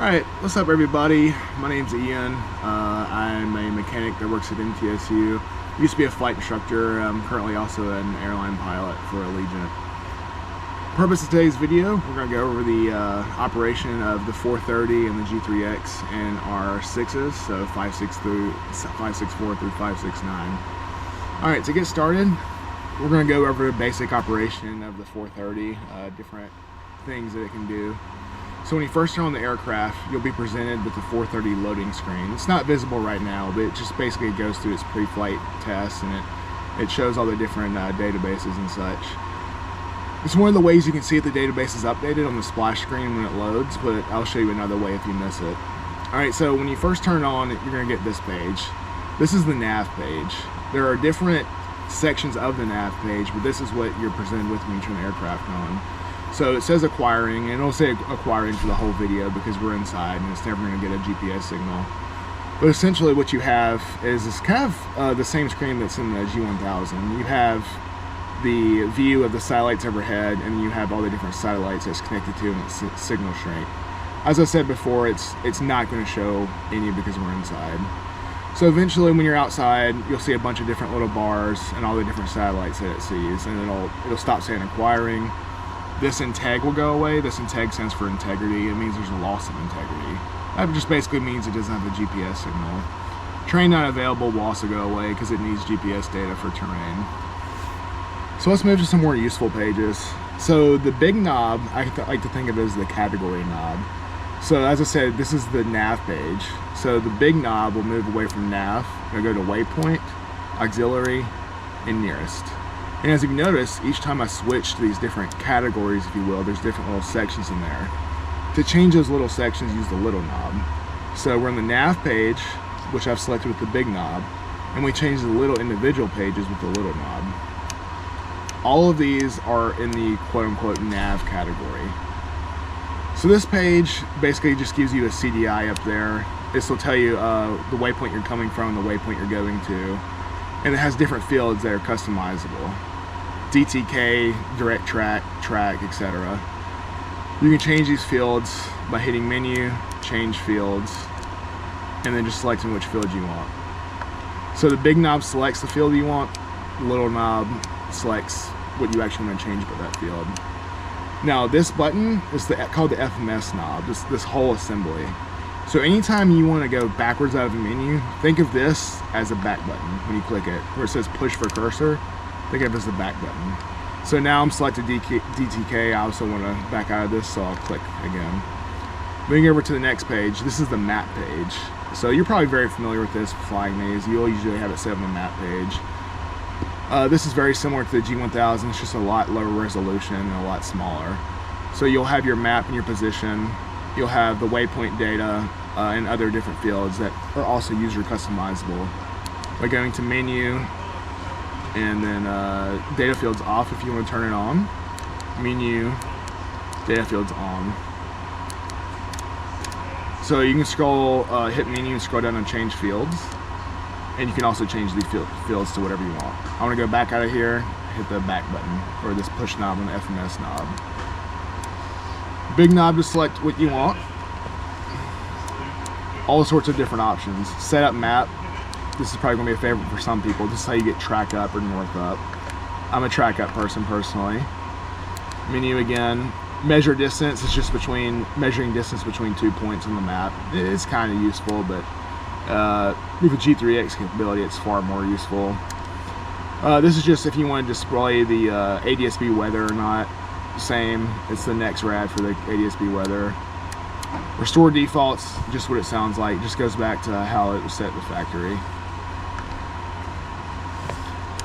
Alright, what's up everybody? My name's Ian. I'm a mechanic that works at MTSU. Used to be a flight instructor. I'm currently also an airline pilot for Allegiant. Purpose of today's video, we're going to go over the operation of the 430 and the G3X and our 6s, so 564 through 569. Alright, to get started, we're going to go over the basic operation of the 430, different things that it can do. So when you first turn on the aircraft, you'll be presented with the 430 loading screen. It's not visible right now, but it just basically goes through its pre-flight tests, and it shows all the different databases and such. It's one of the ways you can see if the database is updated on the splash screen when it loads, but I'll show you another way if you miss it. Alright, so when you first turn it on, you're going to get this page. This is the nav page. There are different sections of the nav page, but this is what you're presented with when you turn the aircraft on. So it says acquiring, and it'll say acquiring for the whole video because we're inside and it's never going to get a GPS signal. But essentially what you have is this kind of the same screen that's in the G1000. You have the view of the satellites overhead, and you have all the different satellites that's connected to and its signal strength. As I said before, it's not going to show any because we're inside. So eventually when you're outside, you'll see a bunch of different little bars and all the different satellites that it sees, and it'll stop saying acquiring. This integ will go away. This integ stands for integrity. It means there's a loss of integrity. That just basically means it doesn't have a GPS signal. Terrain not available will also go away because it needs GPS data for terrain. So let's move to some more useful pages. So the big knob, I like to think of it as the category knob. So as I said, this is the nav page. So the big knob will move away from nav. It'll go to waypoint, auxiliary, and nearest. And as you can notice, each time I switch to these different categories, if you will, there's different little sections in there. To change those little sections, use the little knob. So we're on the nav page, which I've selected with the big knob, and we change the little individual pages with the little knob. All of these are in the quote-unquote nav category. So this page basically just gives you a CDI up there. This will tell you the waypoint you're coming from, the waypoint you're going to, and it has different fields that are customizable. DTK, direct track, etc. You can change these fields by hitting menu, change fields, and then just selecting which field you want. So the big knob selects the field you want, the little knob selects what you actually want to change about that field. Now this button is called the FMS knob, this whole assembly. So anytime you want to go backwards out of a menu, think of this as a back button when you click it. Where it says push for cursor, think of it as the back button. So now I'm selected DTK, I also want to back out of this, so I'll click again. Moving over to the next page, this is the map page. So you're probably very familiar with this flying these. You'll usually have it set on the map page. This is very similar to the G1000, it's just a lot lower resolution and a lot smaller. So you'll have your map and your position. You'll have the waypoint data and other different fields that are also user customizable by going to menu and then data fields off if you want to turn it on, menu, data fields on. So you can scroll, hit menu and scroll down and change fields, and you can also change the fields to whatever you want. I want to go back out of here, hit the back button or this push knob on the FMS knob. Big knob to select what you want. All sorts of different options. Set up map. This is probably going to be a favorite for some people. This is how you get track up or north up. I'm a track up person personally. Menu again. Measure distance is just measuring distance between 2 points on the map. It's kind of useful, but with the G3X capability, it's far more useful. This is just if you want to display the ADS-B weather or not. Same, it's the next rad for the ADS-B weather. Restore defaults, just what it sounds like, just goes back to how it was set at the factory.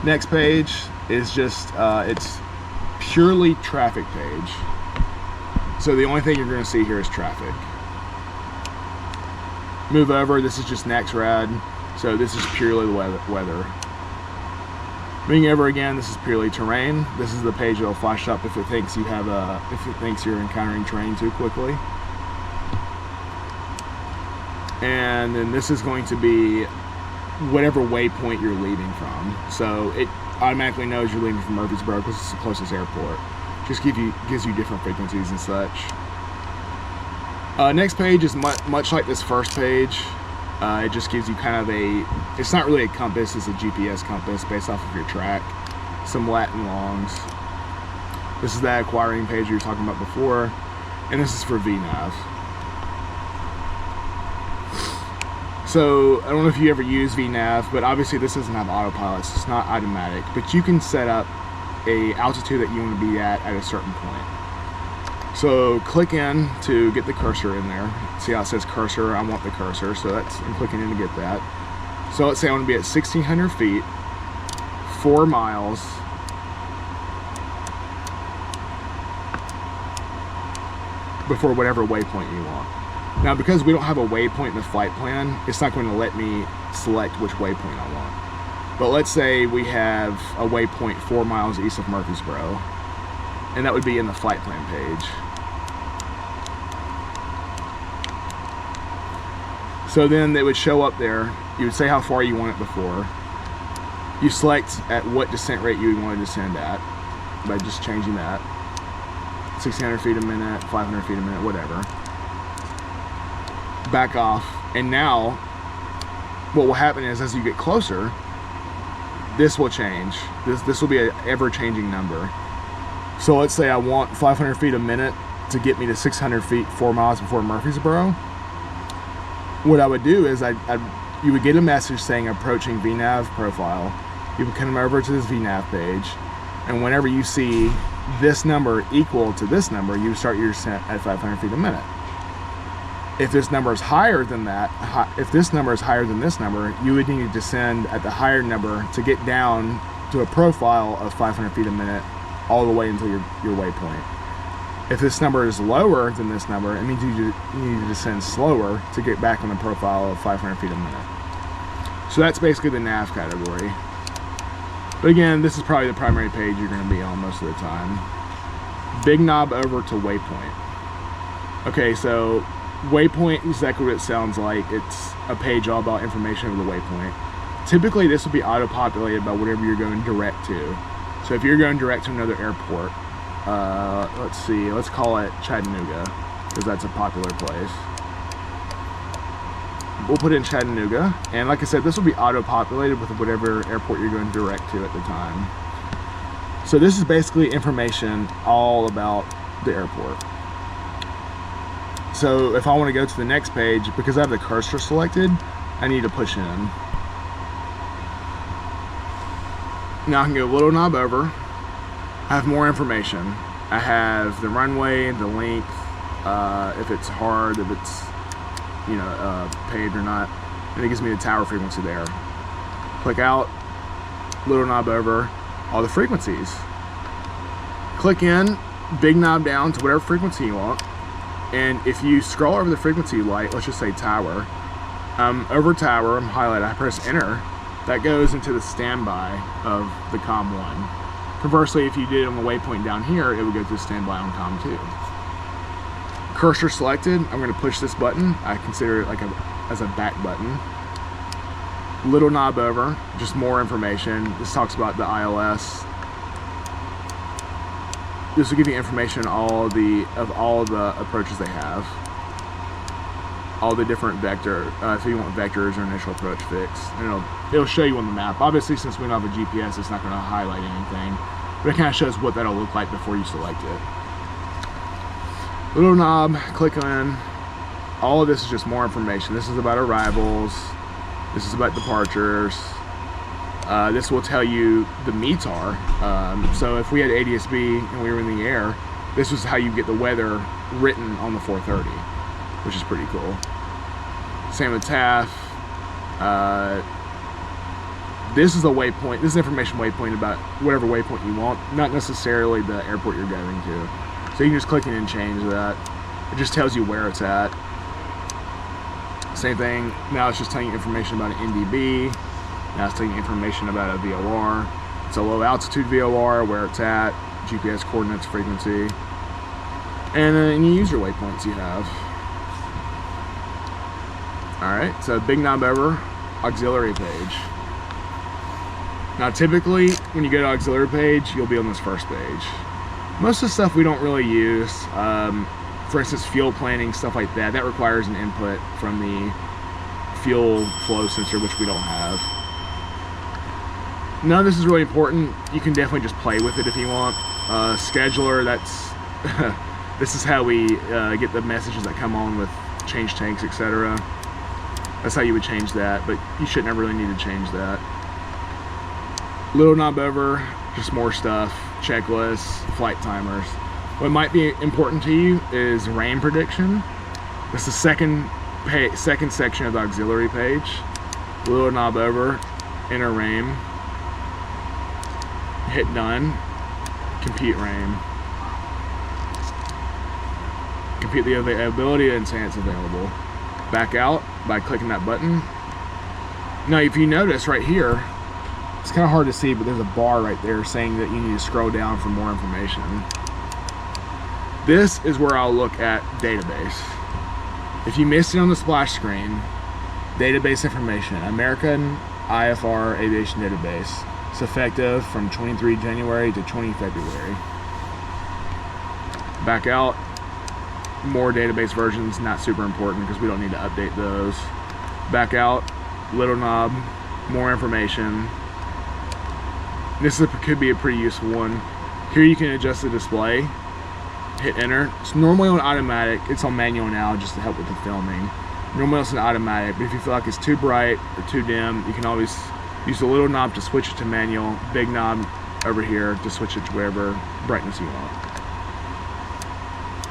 Next page is just, it's purely traffic page. So the only thing you're going to see here is traffic. Move over, this is just next rad, so this is purely the weather. Moving over again, this is purely terrain. This is the page that'll flash up if it thinks you have if it thinks you're encountering terrain too quickly. And then this is going to be whatever waypoint you're leaving from. So it automatically knows you're leaving from Murfreesboro because it's the closest airport. Just gives you different frequencies and such. Next page is much like this first page. It just gives you kind of it's not really a compass, it's a GPS compass based off of your track. Some lat and longs. This is that acquiring page you were talking about before. And this is for VNav. So, I don't know if you ever use VNav, but obviously this doesn't have autopilot, so it's not automatic. But you can set up a altitude that you want to be at a certain point. So click in to get the cursor in there. See how it says cursor? I want the cursor, so I'm clicking in to get that. So let's say I want to be at 1,600 feet, 4 miles, before whatever waypoint you want. Now, because we don't have a waypoint in the flight plan, it's not going to let me select which waypoint I want. But let's say we have a waypoint 4 miles east of Murfreesboro, and that would be in the flight plan page. So then they would show up there. You would say how far you want it before. You select at what descent rate you would want to descend at by just changing that. 1,600 feet a minute, 500 feet a minute, whatever. Back off, and now what will happen is as you get closer, this will change. This will be an ever-changing number. So let's say I want 500 feet a minute to get me to 600 feet, 4 miles before Murfreesboro. What I would do is you would get a message saying approaching VNav profile. You would come over to this VNav page, and whenever you see this number equal to this number, you start your descent at 500 feet a minute. If this number is higher than that, if this number is higher than this number, you would need to descend at the higher number to get down to a profile of 500 feet a minute all the way until your waypoint. If this number is lower than this number, it means you need to descend slower to get back on the profile of 500 feet a minute. So that's basically the nav category. But again, this is probably the primary page you're going to be on most of the time. Big knob over to waypoint. Okay, so waypoint is exactly what it sounds like. It's a page all about information of the waypoint. Typically, this will be auto-populated by whatever you're going direct to. So if you're going direct to another airport, let's call it Chattanooga, because that's a popular place. We'll put in Chattanooga, and like I said, this will be auto-populated with whatever airport you're going direct to at the time. So this is basically information all about the airport. So if I want to go to the next page, because I have the cursor selected, I need to push in. Now I can go a little knob over. I have more information. I have the runway, the length, if it's hard, if it's paved or not, and it gives me the tower frequency there. Click out, little knob over, all the frequencies. Click in, big knob down to whatever frequency you want, and if you scroll over the frequency light, let's just say tower, over tower, I'm highlighted, I press enter, that goes into the standby of the COM 1. Conversely, if you did it on the waypoint down here, it would go to standby on COM 2. Cursor selected, I'm going to push this button. I consider it as a back button. Little knob over, just more information. This talks about the ILS. This will give you information of all the approaches they have. All the different vector, if you want vectors or initial approach fix. And it'll show you on the map. Obviously, since we don't have a GPS, it's not going to highlight anything. But it kind of shows what that'll look like before you select it. Little knob, click on. All of this is just more information. This is about arrivals. This is about departures. This will tell you the METAR. So if we had ADS-B and we were in the air, this was how you get the weather written on the 430, which is pretty cool. Same with TAF. This is a waypoint. This is information waypoint about whatever waypoint you want, not necessarily the airport you're going to. So you can just click in and change that. It just tells you where it's at. Same thing, now it's just telling you information about an NDB. Now it's telling you information about a VOR. It's a low altitude VOR, where it's at, GPS coordinates, frequency. And then you use your waypoints you have. Alright, so big knob over, auxiliary page. Now typically, when you go to auxiliary page, you'll be on this first page. Most of the stuff we don't really use. for instance, fuel planning, stuff like that, that requires an input from the fuel flow sensor, which we don't have. None of this is really important. You can definitely just play with it if you want. Scheduler, that's this is how we get the messages that come on with change tanks, etc. That's how you would change that, but you shouldn't ever really need to change that. Little knob over, just more stuff, checklists, flight timers. What might be important to you is rain prediction. This is the second section of the auxiliary page. Little knob over, enter rain, hit done, compute rain. Compute the availability and say it's available. Back out by clicking that button. Now if you notice right here, it's kind of hard to see, but there's a bar right there saying that you need to scroll down for more information. This is where I'll look at database. If you missed it on the splash screen, database information, American IFR Aviation Database. It's effective from 23 January to 20 February. Back out, more database versions, not super important because we don't need to update those. Back out, little knob, more information. This could be a pretty useful one. Here you can adjust the display, hit enter. It's normally on automatic, it's on manual now just to help with the filming. Normally it's on automatic, but if you feel like it's too bright or too dim, you can always use the little knob to switch it to manual, big knob over here to switch it to whatever brightness you want.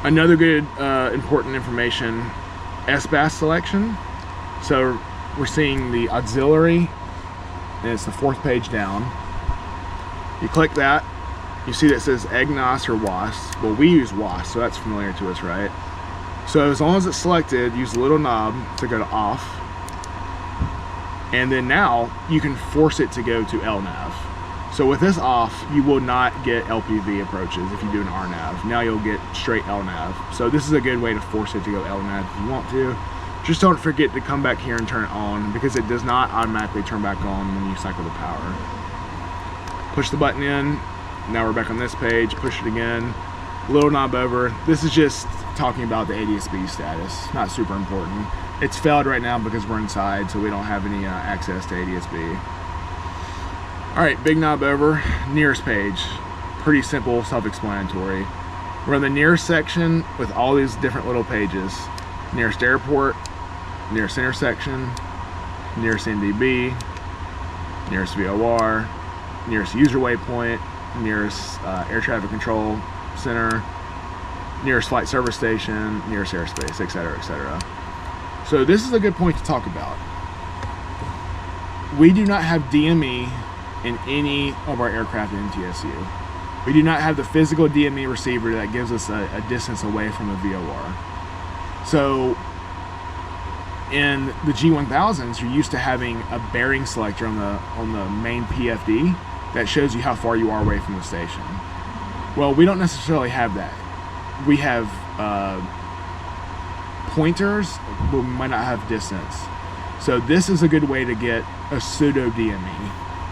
Another good important information, SBAS selection. So we're seeing the auxiliary, and it's the 4th page down. You click that, you see that it says EGNOS or WAS. Well, we use WAS, so that's familiar to us, right? So as long as it's selected, use the little knob to go to off. And then now you can force it to go to LNAV. So with this off, you will not get LPV approaches if you do an RNAV. Now you'll get straight LNAV. So this is a good way to force it to go LNAV if you want to. Just don't forget to come back here and turn it on because it does not automatically turn back on when you cycle the power. Push the button in. Now we're back on this page. Push it again. Little knob over. This is just talking about the ADS-B status. Not super important. It's failed right now because we're inside, so we don't have any access to ADS-B. Alright, big knob over, nearest page. Pretty simple, self-explanatory. We're in the nearest section with all these different little pages. Nearest airport, nearest intersection, nearest NDB, nearest VOR, nearest user waypoint, nearest air traffic control center, nearest flight service station, nearest airspace, etc., etc. So this is a good point to talk about. We do not have DME in any of our aircraft in MTSU. We do not have the physical DME receiver that gives us a distance away from the VOR. So in the G1000s, you're used to having a bearing selector on the main PFD that shows you how far you are away from the station. Well, we don't necessarily have that. We have pointers, but we might not have distance. So this is a good way to get a pseudo DME.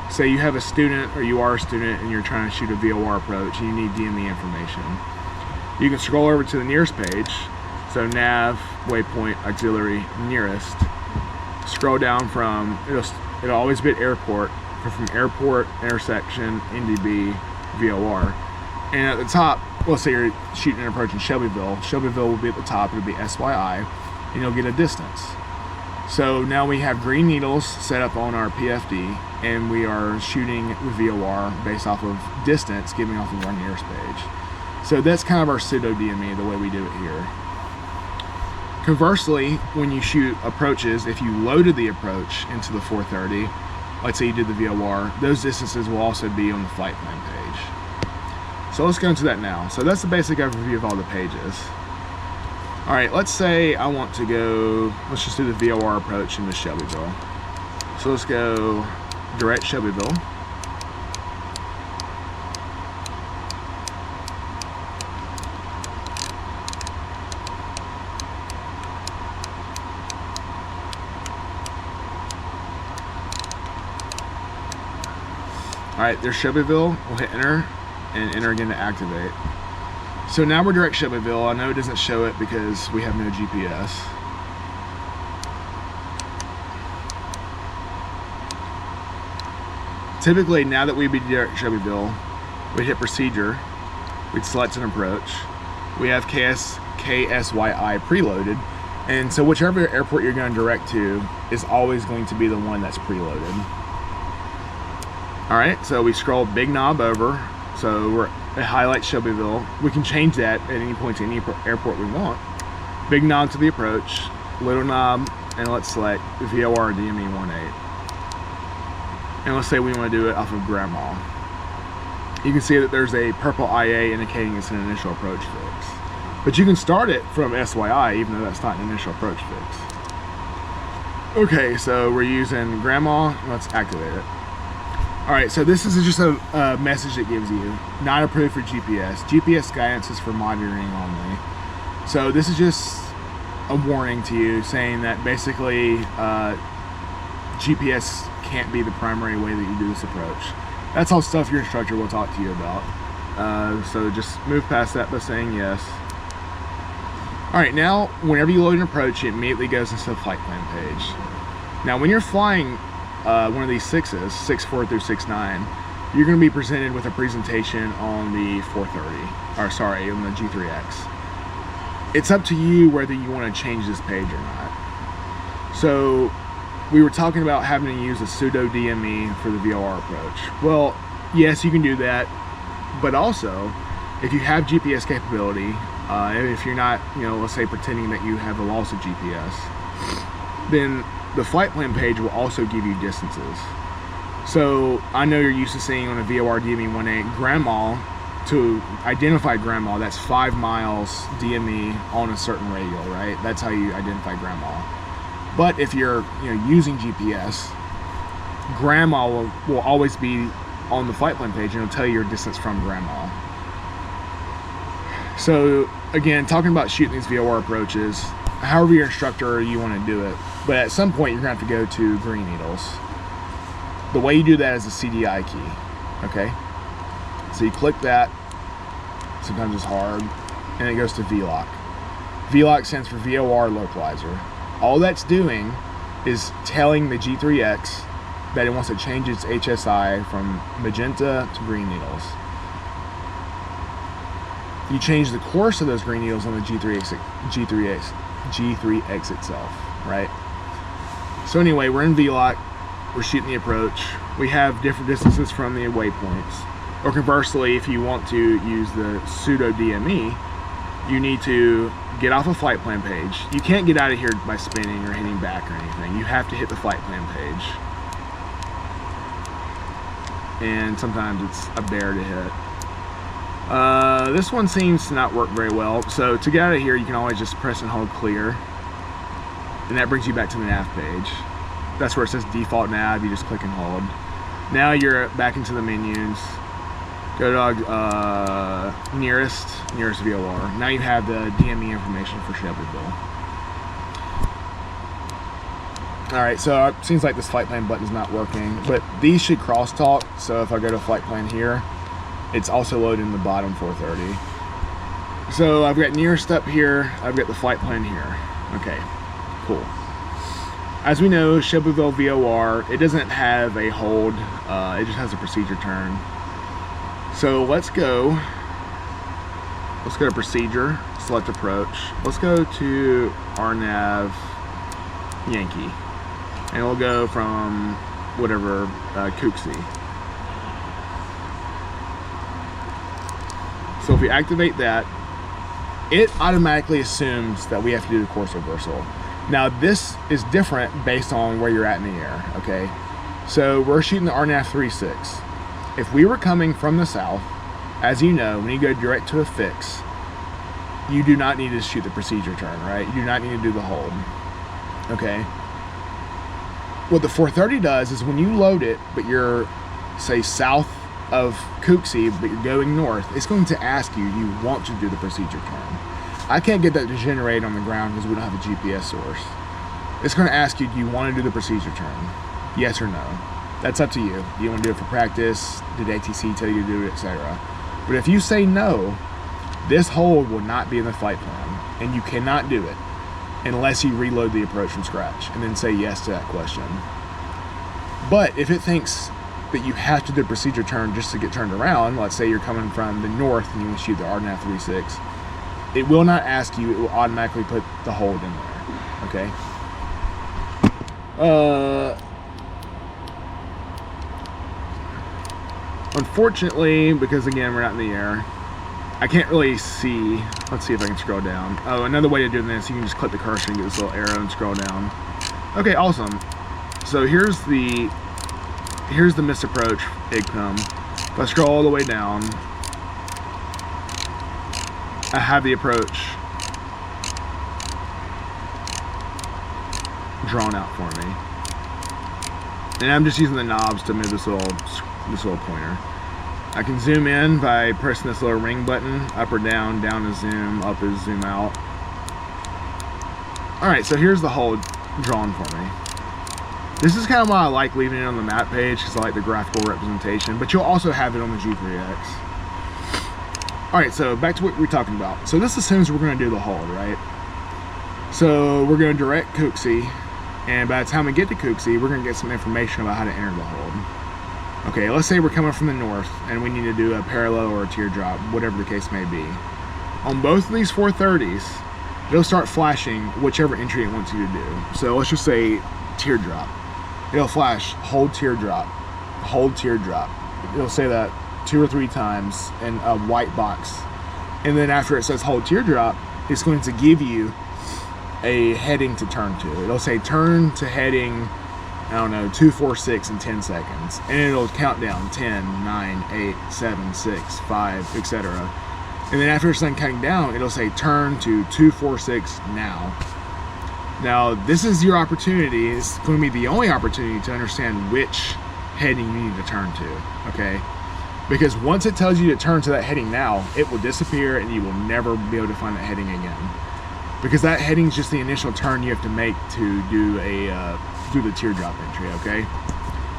Say you have a student or you are a student and you're trying to shoot a VOR approach and you need DME information. You can scroll over to the nearest page. So nav, waypoint, auxiliary, nearest. Scroll down from, it'll always be at airport, but from airport, intersection, NDB, VOR. And at the top, let's say you're shooting an approach in Shelbyville. Shelbyville will be at the top, it'll be SYI, and you'll get a distance. So now we have green needles set up on our PFD, and we are shooting with VOR based off of distance, giving off of our nearest page. So that's kind of our pseudo DME, the way we do it here. Conversely, when you shoot approaches, if you loaded the approach into the 430, let's say you did the VOR, those distances will also be on the flight plan page. So let's go into that now. So that's the basic overview of all the pages. All right, let's say I want to go, let's just do the VOR approach into Shelbyville. So let's go direct Shelbyville. All right, there's Shelbyville. We'll hit enter and enter again to activate. So now we're direct Shelbyville. I know it doesn't show it because we have no GPS. Typically, now that we'd be direct Shelbyville, we'd hit procedure, we'd select an approach. We have KSYI preloaded, and so whichever airport you're going direct to is always going to be the one that's preloaded. All right, so we scroll big knob over, so it highlights Shelbyville. We can change that at any point to any airport we want. Big knob to the approach, little knob, and let's select VOR DME18. And let's say we want to do it off of Grandma. You can see that there's a purple IA indicating it's an initial approach fix. But you can start it from SYI even though that's not an initial approach fix. Okay, so we're using Grandma. Let's activate it. All right, so this is just a message that gives you, not approved for GPS. GPS guidance is for monitoring only. So this is just a warning to you saying that basically GPS can't be the primary way that you do this approach. That's all stuff your instructor will talk to you about. So just move past that by saying yes. All right, now whenever you load an approach, it immediately goes into the flight plan page. Now when you're flying one of these 6s, 6.4 through 6.9, you're going to be presented with a presentation on the 430, or sorry, on the G3X. It's up to you whether you want to change this page or not. So we were talking about having to use a pseudo DME for the VOR approach. Well, yes, you can do that, but also if you have GPS capability, if you're not, let's say pretending that you have a loss of GPS, then the flight plan page will also give you distances. So I know you're used to seeing on a VOR DME18 Grandma, to identify Grandma, that's 5 miles DME on a certain radial, right? That's how you identify Grandma. But if you're using GPS, Grandma will always be on the flight plan page and it'll tell you your distance from Grandma. So again, talking about shooting these VOR approaches, however your instructor you want to do it, but at some point you're going to have to go to green needles. The way you do that is a CDI key, okay? So you click that, sometimes it's hard, and it goes to VLOC. VLOC stands for VOR localizer. All that's doing is telling the G3X that it wants to change its HSI from magenta to green needles. You change the course of those green needles on the G3X itself, right? So anyway, we're in VLOC, we're shooting the approach. We have different distances from the waypoints. Or conversely, if you want to use the pseudo DME, you need to get off a flight plan page. You can't get out of here by spinning or hitting back or anything. You have to hit the flight plan page. And sometimes it's a bear to hit. This one seems to not work very well. So to get out of here, you can always just press and hold clear. And that brings you back to the nav page. That's where it says default nav, you just click and hold. Now you're back into the menus. Go to nearest VOR. Now you have the DME information for Shelbyville. Alright, so it seems like this flight plan button is not working, but these should crosstalk. So if I go to flight plan here, it's also loaded in the bottom 430. So I've got nearest up here, I've got the flight plan here. Okay, cool. As we know, Shelbyville VOR, it doesn't have a hold, it just has a procedure turn. So let's go to procedure, select approach. Let's go to RNAV Yankee, and we'll go from whatever, Cooksey. So if we activate that, it automatically assumes that we have to do the course reversal. Now this is different based on where you're at in the air, okay? So we're shooting the RNAV 36. If we were coming from the south, as you know, when you go direct to a fix, you do not need to shoot the procedure turn, right? You do not need to do the hold, okay? What the 430 does is when you load it, but you're, say, south of Cooksey, but you're going north, it's going to ask you, do you want to do the procedure turn? I can't get that to generate on the ground because we don't have a GPS source. It's going to ask you, do you want to do the procedure turn? Yes or no? That's up to you. Do you want to do it for practice? Did ATC tell you to do it, etc.? But if you say no, This hold will not be in the flight plan, and you cannot do it unless you reload the approach from scratch and then say yes to that question. But if it thinks that you have to do a procedure turn just to get turned around, let's say you're coming from the north and you want to shoot the RNAV 36, it will not ask you, it will automatically put the hold in there, okay? Unfortunately, because again, we're not in the air, I can't really see. Let's see if I can scroll down. Oh, another way to do this, you can just click the cursor and get this little arrow and scroll down. Okay, awesome. So here's the misapproach IGPM. If I scroll all the way down, I have the approach drawn out for me. And I'm just using the knobs to move this little pointer. I can zoom in by pressing this little ring button, up or down. Down is zoom, up is zoom out. Alright, so here's the hold drawn for me. This is kind of why I like leaving it on the map page, because I like the graphical representation, but you'll also have it on the G3X. Alright, so back to what we're talking about. So this assumes we're going to do the hold, right? So we're going to direct Cooksey, and by the time we get to Cooksey, we're going to get some information about how to enter the hold. Okay, let's say we're coming from the north and we need to do a parallel or a teardrop, whatever the case may be. On both of these 430s, it'll start flashing whichever entry it wants you to do. So let's just say teardrop. It'll flash hold teardrop, hold teardrop. It'll say that 2 or 3 times in a white box. And then after it says hold teardrop, it's going to give you a heading to turn to. It'll say turn to heading, I don't know, 246 in 10 seconds. And it'll count down 10, 9, 8, 7, 6, 5, etc. And then after it's done counting down, it'll say turn to 246 now. Now, this is your opportunity. It's going to be the only opportunity to understand which heading you need to turn to, okay? Because once it tells you to turn to that heading now, it will disappear and you will never be able to find that heading again. Because that heading is just the initial turn you have to make to do the teardrop entry, okay?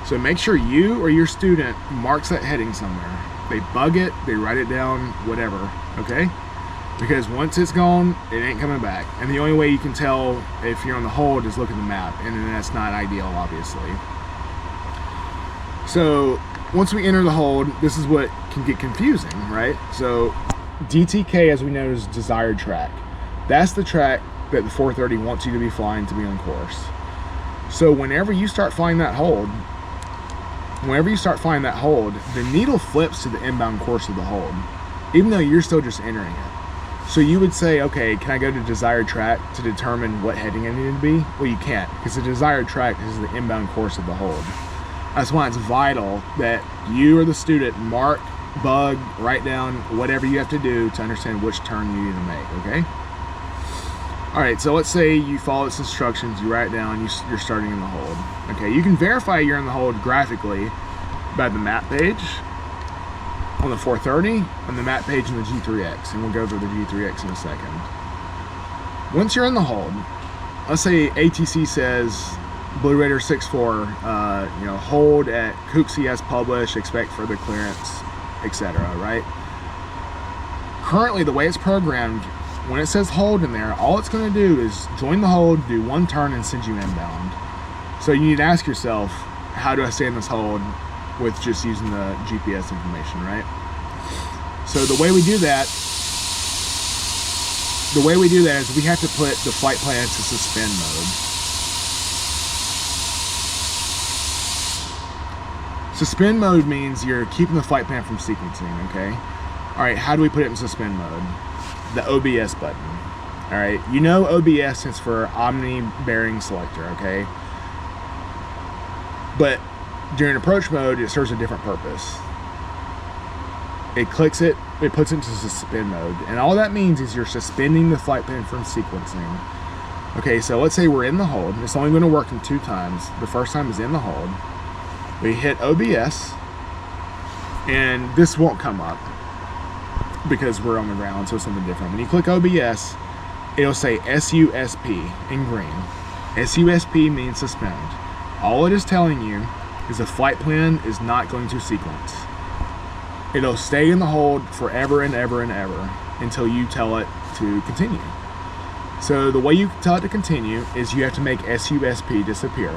So make sure you or your student marks that heading somewhere. They bug it, they write it down, whatever, okay? Because once it's gone, it ain't coming back. And the only way you can tell if you're on the hold is look at the map, and then that's not ideal, obviously. So once we enter the hold, this is what can get confusing, right? So DTK, as we know, is desired track. That's the track that the 430 wants you to be flying to be on course. So whenever you start flying that hold, the needle flips to the inbound course of the hold, even though you're still just entering it. So you would say, okay, can I go to desired track to determine what heading I need to be? Well, you can't, because the desired track is the inbound course of the hold. That's why it's vital that you or the student mark, bug, write down whatever you have to do to understand which turn you need to make, okay? Alright, so let's say you follow its instructions, you write it down, you're starting in the hold. Okay, you can verify you're in the hold graphically by the map page on the 430, on the map page in the G3X, and we'll go over the G3X in a second. Once you're in the hold, let's say ATC says Blue Raider 64, hold at Cooksey as published, expect further clearance, etc., right? Currently, the way it's programmed, when it says hold in there, all it's going to do is join the hold, do one turn, and send you inbound. So you need to ask yourself, how do I stay in this hold with just using the GPS information, right? So the way we do that is we have to put the flight plan to suspend mode. Suspend mode means you're keeping the flight plan from sequencing, okay? All right, how do we put it in suspend mode? The OBS button. All right, you know OBS stands for Omni Bearing Selector, okay? But during approach mode, it serves a different purpose. It clicks it, it puts it into suspend mode, and all that means is you're suspending the flight plan from sequencing. Okay, so let's say we're in the hold. It's only going to work in 2 times. The first time is in the hold. We hit OBS, and this won't come up because we're on the ground, so it's something different. When you click OBS, it'll say SUSP in green. SUSP means suspend. All it is telling you is the flight plan is not going to sequence. It'll stay in the hold forever and ever and ever. until you tell it to continue. So the way you tell it to continue is you have to make SUSP disappear.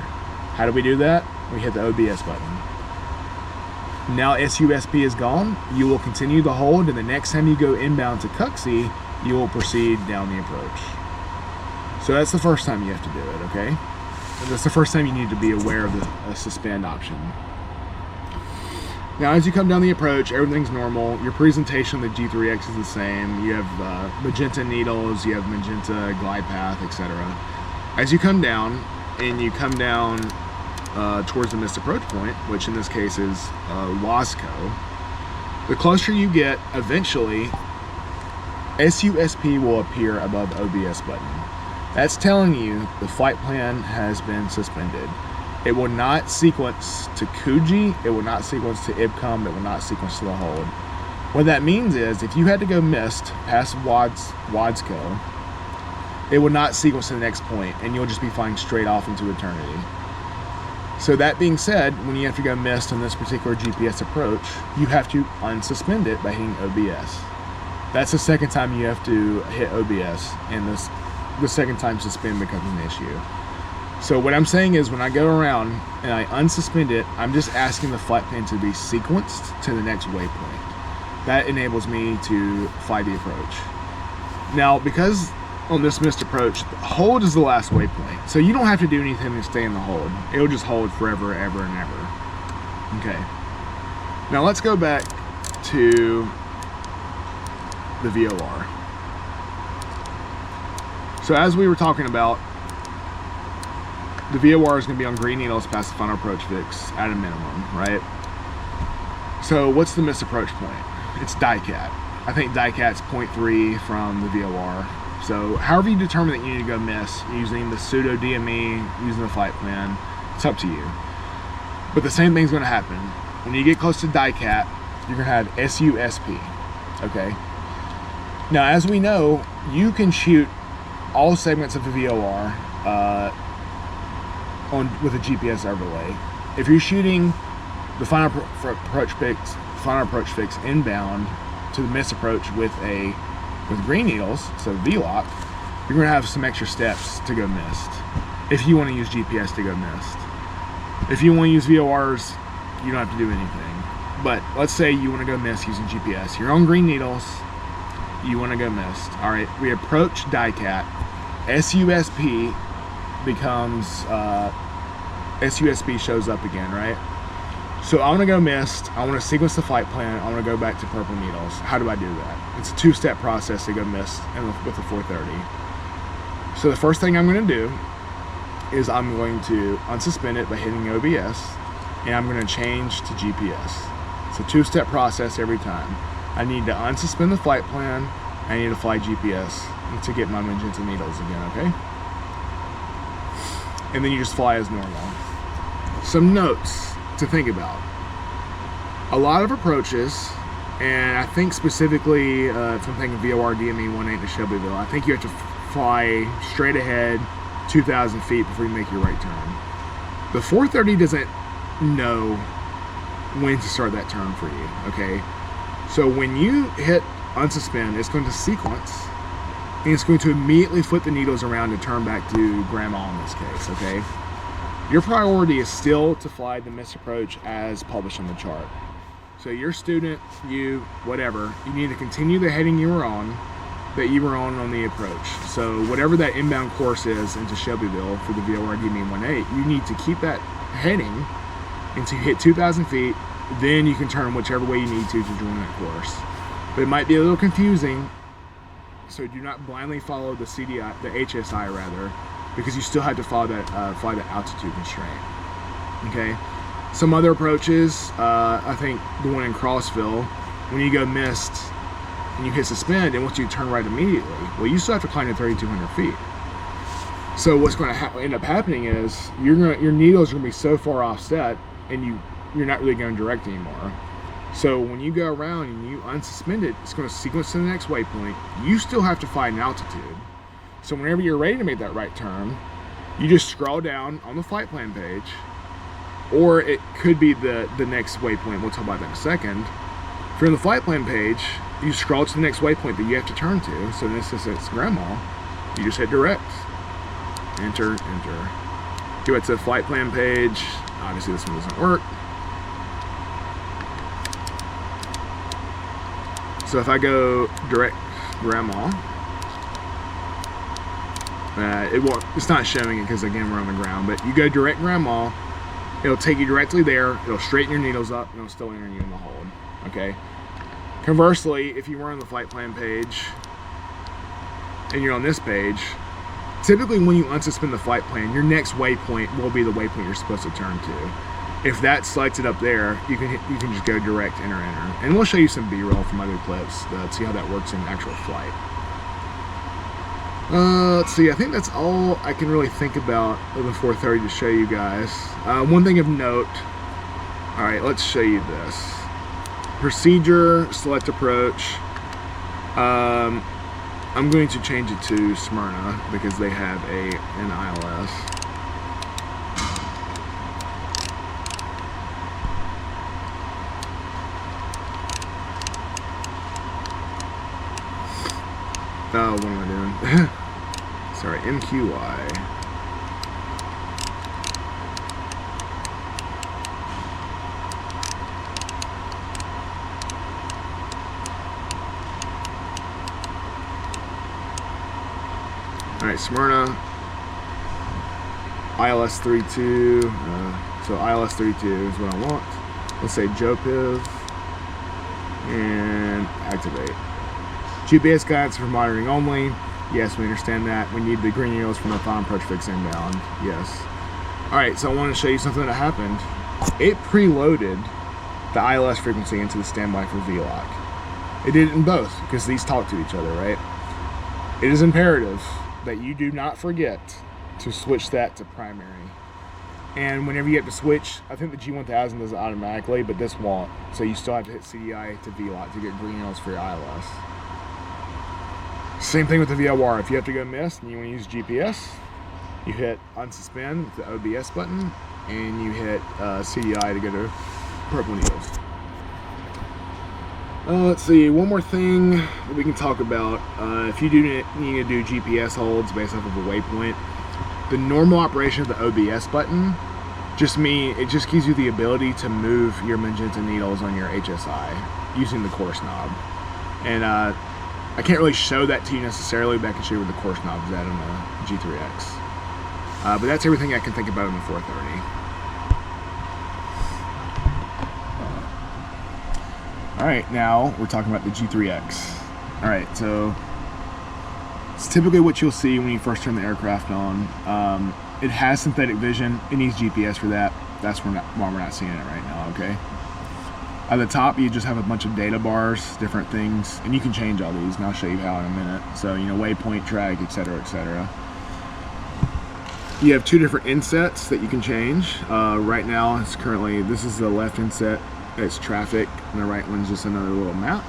How do we do that? We hit the OBS button. Now SUSP is gone, you will continue the hold, and the next time you go inbound to Cuxy, you will proceed down the approach. So that's the first time you have to do it, okay? And that's the first time you need to be aware of the suspend option. Now as you come down the approach, everything's normal. Your presentation of the G3X is the same. You have magenta needles, you have magenta glide path, etc. As you come down, and you come down towards the missed approach point, which in this case is Wasco, the closer you get, eventually SUSP will appear above OBS button. That's telling you the flight plan has been suspended. It will not sequence to Kuji, it will not sequence to IBCOM, it will not sequence to the hold. What that means is if you had to go missed past Wadsco, it will not sequence to the next point, and you'll just be flying straight off into eternity. So that being said, when you have to go missed on this particular GPS approach, you have to unsuspend it by hitting OBS. That's the second time you have to hit OBS, and the second time suspend becomes an issue. So what I'm saying is when I go around and I unsuspend it, I'm just asking the flight plan to be sequenced to the next waypoint. That enables me to fly the approach. Now, because on this missed approach, hold is the last waypoint. So you don't have to do anything to stay in the hold. It'll just hold forever, ever, and ever. Okay. Now let's go back to the VOR. So as we were talking about, the VOR is going to be on green needles past the final approach fix at a minimum, right? So what's the missed approach point? It's DICAT. I think DICAT's 0.3 from the VOR. So however you determine that you need to go miss, using the pseudo DME, using the flight plan, it's up to you. But the same thing's going to happen. When you get close to DICAT, you're going to have SUSP, okay? Now, as we know, you can shoot all segments of the VOR with a GPS overlay. If you're shooting the final approach fix inbound to the miss approach with green needles, so VLOC, you're going to have some extra steps to go missed if you want to use GPS to go missed. If you want to use VORs, you don't have to do anything. But let's say you want to go missed using GPS. You're on green needles, you want to go missed. All right, we approach DICAT. SUSP becomes SUSP shows up again, right? So I want to go missed, I want to sequence the flight plan, I want to go back to purple needles. How do I do that? It's a two-step process to go missed with the 430. So the first thing I'm going to do is I'm going to unsuspend it by hitting OBS, and I'm going to change to GPS. It's a two-step process every time. I need to unsuspend the flight plan, I need to fly GPS to get my magenta needles again, okay? And then you just fly as normal. Some notes to think about. A lot of approaches, and I think specifically if I'm thinking VOR DME 18 to Shelbyville, I think you have to fly straight ahead 2,000 feet before you make your right turn. The 430 doesn't know when to start that turn for you, okay? So when you hit unsuspend, it's going to sequence, and it's going to immediately flip the needles around and turn back to grandma in this case, okay? Your priority is still to fly the missed approach as published on the chart. So your student, you, whatever, you need to continue the heading you were on, that you were on the approach. So whatever that inbound course is into Shelbyville for the VOR DME 18, you need to keep that heading until you hit 2,000 feet, then you can turn whichever way you need to join that course. But it might be a little confusing, so do not blindly follow the CDI, the HSI rather, because you still have to follow that, fly the altitude constraint. Okay. Some other approaches, I think the one in Crossville, when you go missed and you hit suspend, and once you turn right immediately, well, you still have to climb to 3,200 feet. So what's going to end up happening is your needles are going to be so far offset, and you're not really going direct anymore. So when you go around and you unsuspend it, it's going to sequence to the next waypoint. You still have to fly an altitude. So whenever you're ready to make that right turn, you just scroll down on the flight plan page, or it could be the next waypoint, we'll talk about that in a second, If you're on the flight plan page, you scroll to the next waypoint that you have to turn to. So in this instance, it's Grandma. You just hit direct. Enter, enter. Go back to the flight plan page. Obviously this one doesn't work. So if I go direct Grandma, it's not showing it because again we're on the ground, but you go direct Grandma, it'll take you directly there, it'll straighten your needles up, and it'll still enter you in the hold, okay? Conversely, if you were on the flight plan page, and you're on this page, typically when you unsuspend the flight plan, your next waypoint will be the waypoint you're supposed to turn to. If that's selected up there, you can just go direct, enter, enter. And we'll show you some B-roll from other clips to see how that works in actual flight. Let's see, I think that's all I can really think about with the 430 to show you guys. One thing of note, all right, let's show you this. Procedure, select approach. I'm going to change it to Smyrna because they have an ILS. Oh, what am I doing? Sorry, MQY. Alright, Smyrna. ILS 32. So ILS 32 is what I want. Let's say JOPIV. And activate. GPS guidance for monitoring only. Yes, we understand that. We need the green arrows from the final approach fix inbound. Yes. Alright, so I want to show you something that happened. It preloaded the ILS frequency into the standby for VLOC. It did it in both because these talk to each other, right? It is imperative that you do not forget to switch that to primary. And whenever you have to switch, I think the G1000 does it automatically, but this won't. So you still have to hit CDI to VLOC to get green arrows for your ILS. Same thing with the VLR. If you have to go miss and you want to use GPS, you hit unsuspend with the OBS button, and you hit CDI to go to purple needles. Let's see, one more thing that we can talk about. If you do need to do GPS holds based off of a waypoint, the normal operation of the OBS button it just gives you the ability to move your magenta needles on your HSI using the course knob. And I can't really show that to you necessarily, but I can show you where the course knob is at on the G3X. But that's everything I can think about in the 430. Alright, now we're talking about the G3X. Alright, so it's typically what you'll see when you first turn the aircraft on. It has synthetic vision. It needs GPS for that. That's why we're not seeing it right now, okay? At the top, you just have a bunch of data bars, different things, and you can change all these, and I'll show you how in a minute. So, you know, waypoint, track, etc., etc. You have two different insets that you can change. Right now, this is the left inset, it's traffic, and the right one's just another little map.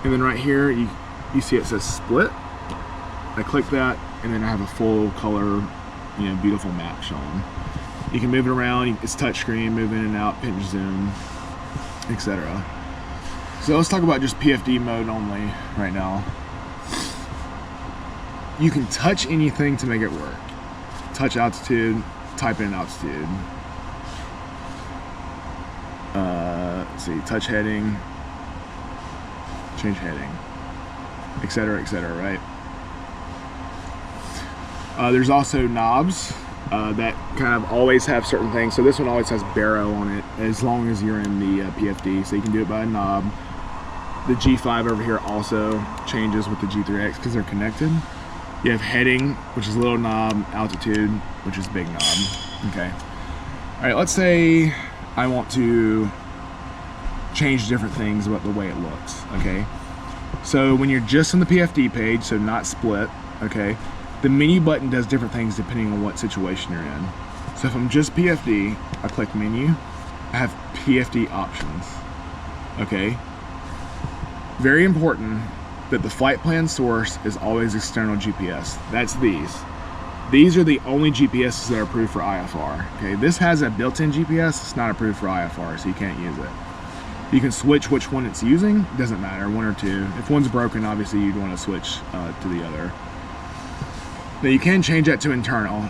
And then right here, you see it says split. I click that, and then I have a full color, you know, beautiful map showing. You can move it around, it's touchscreen, move in and out, pinch zoom, etc. So let's talk about just PFD mode only right now. You can touch anything to make it work. Touch altitude, type in altitude. Let's see, touch heading, change heading, etc., etc., right? There's also knobs that kind of always have certain things. So this one always has Barrow on it as long as you're in the PFD, so you can do it by a knob. The G5 over here also changes with the G3X because they're connected. You have heading, which is a little knob, altitude, which is big knob. Okay. All right, let's say I want to change different things about the way it looks, okay? So when you're just on the PFD page, so not split, okay, the menu button does different things depending on what situation you're in. So if I'm just PFD, I click menu, I have PFD options, okay? Very important that the flight plan source is always external GPS. That's these. These are the only GPSs that are approved for IFR, okay? This has a built-in GPS, it's not approved for IFR, so you can't use it. You can switch which one it's using. Doesn't matter, one or two. If one's broken, obviously you'd want to switch to the other. Now you can change that to internal,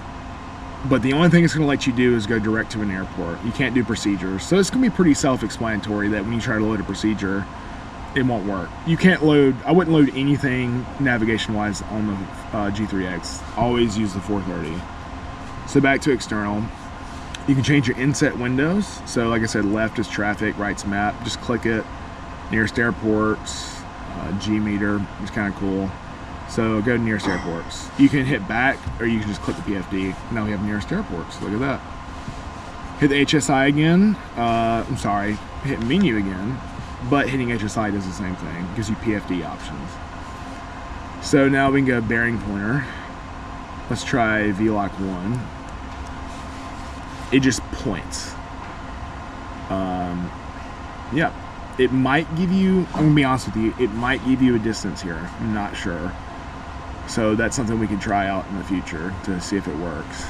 but the only thing it's going to let you do is go direct to an airport. You can't do procedures. So it's going to be pretty self-explanatory that when you try to load a procedure, it won't work. You can't load, I wouldn't load anything navigation-wise on the G3X. Always use the 430. So back to external. You can change your inset windows. So like I said, left is traffic, right's map. Just click it. Nearest airports, G meter, it's kind of cool. So go to nearest airports. You can hit back, or you can just click the PFD. Now we have nearest airports. Look at that. Hit the HSI again. I'm sorry, hit menu again. But hitting HSI does the same thing. Gives you PFD options. So now we can go bearing pointer. Let's try VLOC 1. It just points. Yeah, it might give you, I'm gonna be honest with you, it might give you a distance here. I'm not sure. So that's something we can try out in the future to see if it works.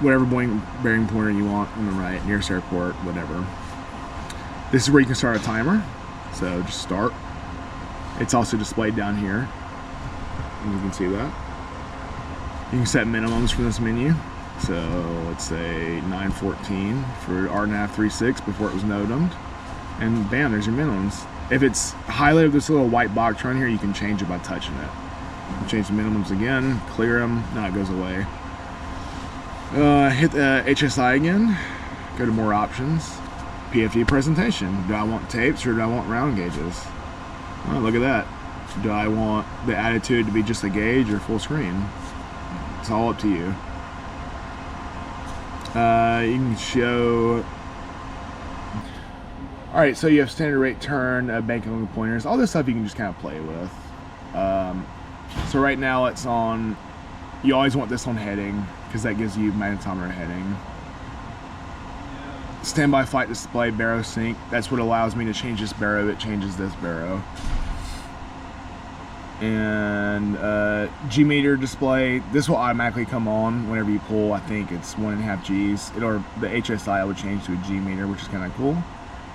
Whatever bearing pointer you want on the right, nearest airport, whatever. This is where you can start a timer. So just start. It's also displayed down here. And you can see that. You can set minimums for this menu. So let's say 914 for RNAV 3.6 before it was NOTAMed. And bam, there's your minimums. If it's highlighted this little white box right here, you can change it by touching it. You can change the minimums again, clear them, now it goes away. Hit the HSI again, go to more options. PFD presentation. Do I want tapes or do I want round gauges? Oh, look at that. Do I want the attitude to be just a gauge or full screen? It's all up to you. You can show. Alright, so you have standard rate turn, banking pointers, all this stuff you can just kind of play with. So right now it's on, you always want this on heading, because that gives you magnetometer heading. Standby flight display, baro sync, that's what allows me to change this baro, it changes this baro. And G meter display, this will automatically come on whenever you pull. I think it's 1.5 G's. Or the HSI would change to a G meter, which is kind of cool.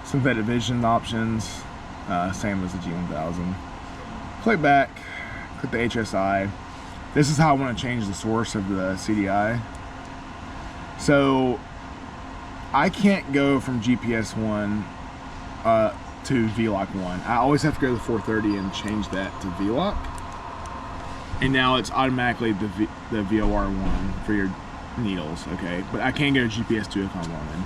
Synthetic vision options, same as the G1000. Click back, click the HSI. This is how I want to change the source of the CDI. So I can't go from GPS 1 to VLOC 1. I always have to go to the 430 and change that to VLOC. And now it's automatically the VOR 1 for your needles, okay? But I can go to GPS 2 if I wanted.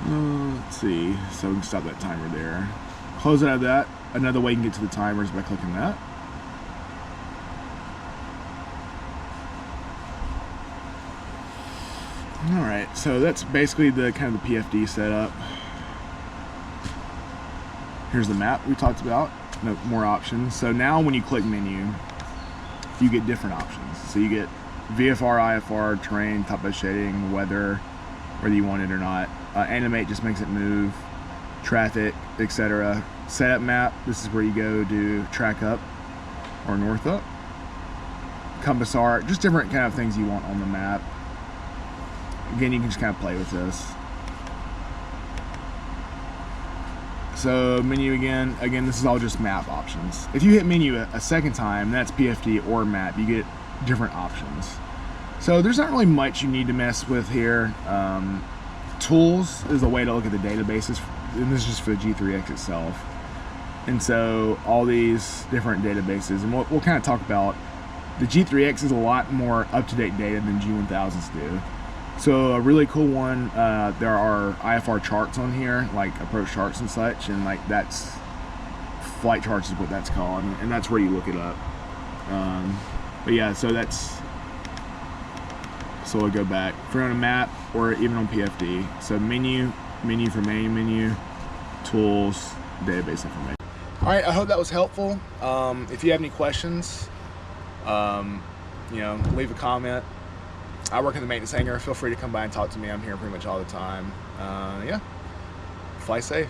Let's see, so we can stop that timer there. Close out of that. Another way you can get to the timer is by clicking that. Alright, so that's basically the kind of the PFD setup. Here's the map we talked about. No more options. So now when you click menu, you get different options. So you get VFR, IFR, terrain, top by shading, weather, whether you want it or not. Animate just makes it move, traffic, etc. Setup map, this is where you go to track up or north up. Compass arc, just different kind of things you want on the map. Again, you can just kind of play with this. So menu again, this is all just map options. If you hit menu a second time, that's PFD or map, you get different options. So there's not really much you need to mess with here. Tools is a way to look at the databases, and this is just for the G3X itself. And so all these different databases, and we'll kind of talk about, the G3X is a lot more up-to-date data than G1000s do. So a really cool one, there are IFR charts on here, like approach charts and such, and like that's, flight charts is what that's called, and that's where you look it up. But yeah, so that's, so we'll go back. If we're on a map or even on PFD, so menu for main menu, tools, database information. All right, I hope that was helpful. If you have any questions, you know, leave a comment. I work in the maintenance hangar. Feel free to come by and talk to me. I'm here pretty much all the time. Yeah, fly safe.